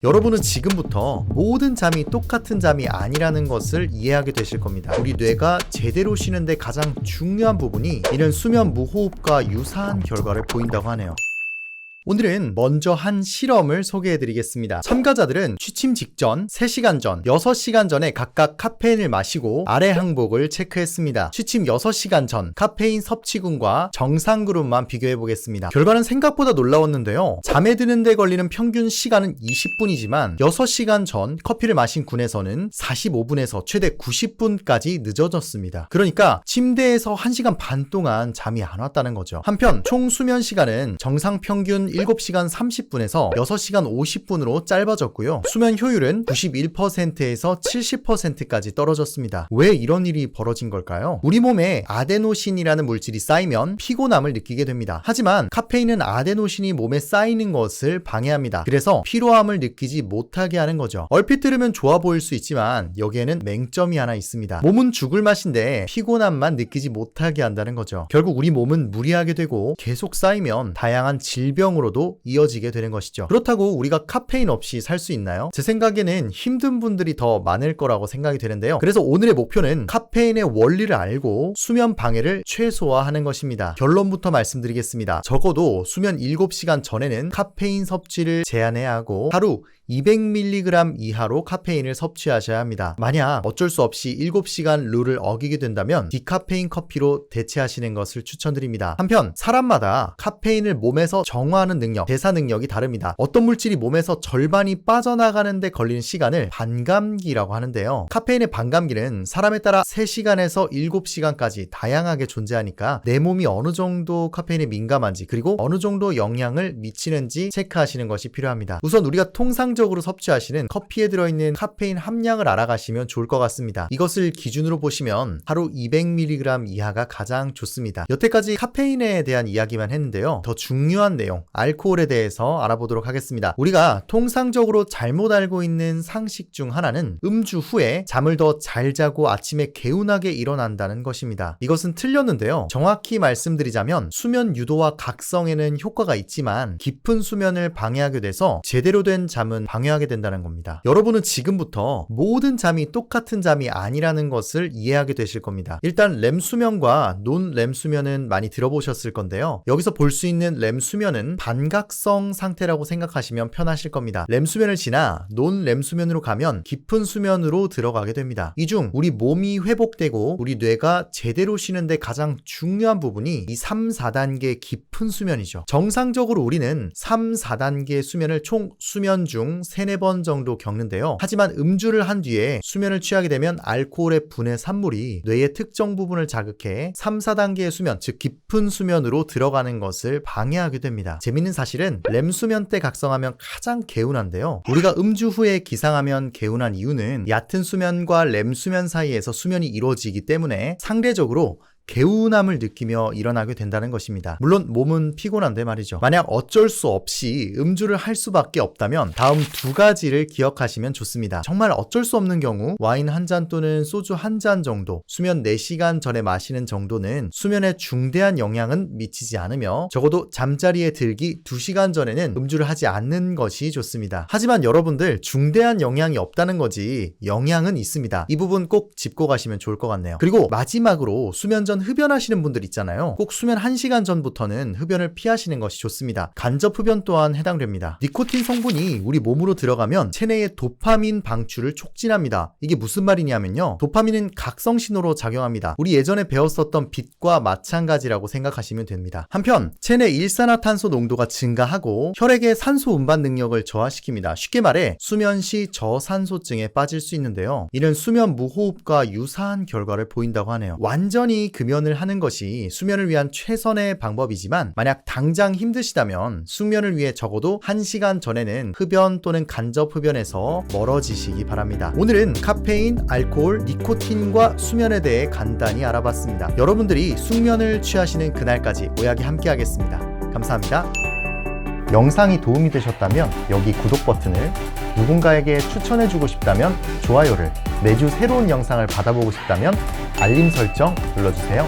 여러분은 지금부터 모든 잠이 똑같은 잠이 아니라는 것을 이해하게 되실 겁니다. 우리 뇌가 제대로 쉬는데 가장 중요한 부분이 이런 수면 무호흡과 유사한 결과를 보인다고 하네요. 오늘은 먼저 한 실험을 소개해드리겠습니다. 참가자들은 취침 직전, 3시간 전, 6시간 전에 각각 카페인을 마시고 아래 항목을 체크했습니다. 취침 6시간 전 카페인 섭취군과 정상 그룹만 비교해보겠습니다. 결과는 생각보다 놀라웠는데요. 잠에 드는 데 걸리는 평균 시간은 20분이지만 6시간 전 커피를 마신 군에서는 45분에서 최대 90분까지 늦어졌습니다. 그러니까 침대에서 1시간 반 동안 잠이 안 왔다는 거죠. 한편 총 수면 시간은 정상 평균 7시간 30분에서 6시간 50분으로 짧아졌고요. 수면 효율은 91%에서 70%까지 떨어졌습니다. 왜 이런 일이 벌어진 걸까요? 우리 몸에 아데노신이라는 물질이 쌓이면 피곤함을 느끼게 됩니다. 하지만 카페인은 아데노신이 몸에 쌓이는 것을 방해합니다. 그래서 피로함을 느끼지 못하게 하는 거죠. 얼핏 들으면 좋아 보일 수 있지만 여기에는 맹점이 하나 있습니다. 몸은 죽을 맛인데 피곤함만 느끼지 못하게 한다는 거죠. 결국 우리 몸은 무리하게 되고 계속 쌓이면 다양한 질병으로도 이어지게 되는 것이죠. 그렇다고 우리가 카페인 없이 살 수 있나요? 제 생각에는 힘든 분들이 더 많을 거라고 생각이 되는데요. 그래서 오늘의 목표는 카페인의 원리를 알고 수면 방해를 최소화하는 것입니다. 결론부터 말씀드리겠습니다. 적어도 수면 7시간 전에는 카페인 섭취를 제한해야 하고 하루 200mg 이하로 카페인을 섭취하셔야 합니다. 만약 어쩔 수 없이 7시간 룰을 어기게 된다면 디카페인 커피로 대체하시는 것을 추천드립니다. 한편 사람마다 카페인을 몸에서 정화하는 능력, 대사 능력이 다릅니다. 어떤 물질이 몸에서 절반이 빠져나가는데 걸리는 시간을 반감기라고 하는데요. 카페인의 반감기는 사람에 따라 3시간에서 7시간까지 다양하게 존재하니까 내 몸이 어느 정도 카페인에 민감한지 그리고 어느 정도 영향을 미치는지 체크하시는 것이 필요합니다. 우선 우리가 통상적으로 섭취하시는 커피에 들어있는 카페인 함량을 알아가시면 좋을 것 같습니다. 이것을 기준으로 보시면 하루 200mg 이하가 가장 좋습니다. 여태까지 카페인에 대한 이야기만 했는데요. 더 중요한 내용, 알코올에 대해서 알아보도록 하겠습니다. 우리가 통상적으로 잘못 알고 있는 상식 중 하나는 음주 후에 잠을 더 잘 자고 아침에 개운하게 일어난다는 것입니다. 이것은 틀렸는데요. 정확히 말씀드리자면 수면 유도와 각성에는 효과가 있지만 깊은 수면을 방해하게 돼서 제대로 된 잠은 방해하게 된다는 겁니다. 여러분은 지금부터 모든 잠이 똑같은 잠이 아니라는 것을 이해하게 되실 겁니다. 일단 렘 수면과 논 렘 수면은 많이 들어보셨을 건데요. 여기서 볼 수 있는 렘 수면은 반각성 상태라고 생각하시면 편하실 겁니다. 렘 수면을 지나 논 렘 수면으로 가면 깊은 수면으로 들어가게 됩니다. 이 중 우리 몸이 회복되고 우리 뇌가 제대로 쉬는데 가장 중요한 부분이 이 3, 4단계 깊은 수면이죠. 정상적으로 우리는 3, 4단계 수면을 총 수면 중 3, 4번 정도 겪는데요. 하지만 음주를 한 뒤에 수면을 취하게 되면 알코올의 분해 산물이 뇌의 특정 부분을 자극해 3, 4단계의 수면, 즉 깊은 수면으로 들어가는 것을 방해하게 됩니다. 재밌는 사실은 렘 수면 때 각성하면 가장 개운한데요. 우리가 음주 후에 기상하면 개운한 이유는 얕은 수면과 렘 수면 사이에서 수면이 이루어지기 때문에 상대적으로 개운함을 느끼며 일어나게 된다는 것입니다. 물론 몸은 피곤한데 말이죠. 만약 어쩔 수 없이 음주를 할 수밖에 없다면 다음 2가지를 기억하시면 좋습니다. 정말 어쩔 수 없는 경우 와인 1잔 또는 소주 1잔 정도, 수면 4시간 전에 마시는 정도는 수면에 중대한 영향은 미치지 않으며 적어도 잠자리에 들기 2시간 전에는 음주를 하지 않는 것이 좋습니다. 하지만 여러분들 중대한 영향이 없다는 거지 영향은 있습니다. 이 부분 꼭 짚고 가시면 좋을 것 같네요. 그리고 마지막으로 수면 전 흡연하시는 분들 있잖아요. 꼭 수면 1시간 전부터는 흡연을 피하시는 것이 좋습니다. 간접 흡연 또한 해당됩니다. 니코틴 성분이 우리 몸으로 들어가면 체내의 도파민 방출을 촉진합니다. 이게 무슨 말이냐면요. 도파민은 각성 신호로 작용합니다. 우리 예전에 배웠었던 빛과 마찬가지라고 생각하시면 됩니다. 한편 체내 일산화탄소 농도가 증가하고 혈액의 산소 운반 능력을 저하시킵니다. 쉽게 말해 수면 시 저산소증에 빠질 수 있는데요. 이는 수면 무호흡과 유사한 결과를 보인다고 하네요. 완전히 금연을 하는 것이 수면을 위한 최선의 방법이지만 만약 당장 힘드시다면 숙면을 위해 적어도 1시간 전에는 흡연 또는 간접 흡연에서 멀어지시기 바랍니다. 오늘은 카페인, 알코올, 니코틴과 수면에 대해 간단히 알아봤습니다. 여러분들이 숙면을 취하시는 그날까지 모야기 함께 하겠습니다. 감사합니다. 영상이 도움이 되셨다면 여기 구독 버튼을, 누군가에게 추천해주고 싶다면 좋아요를, 매주 새로운 영상을 받아보고 싶다면 알림 설정 눌러주세요.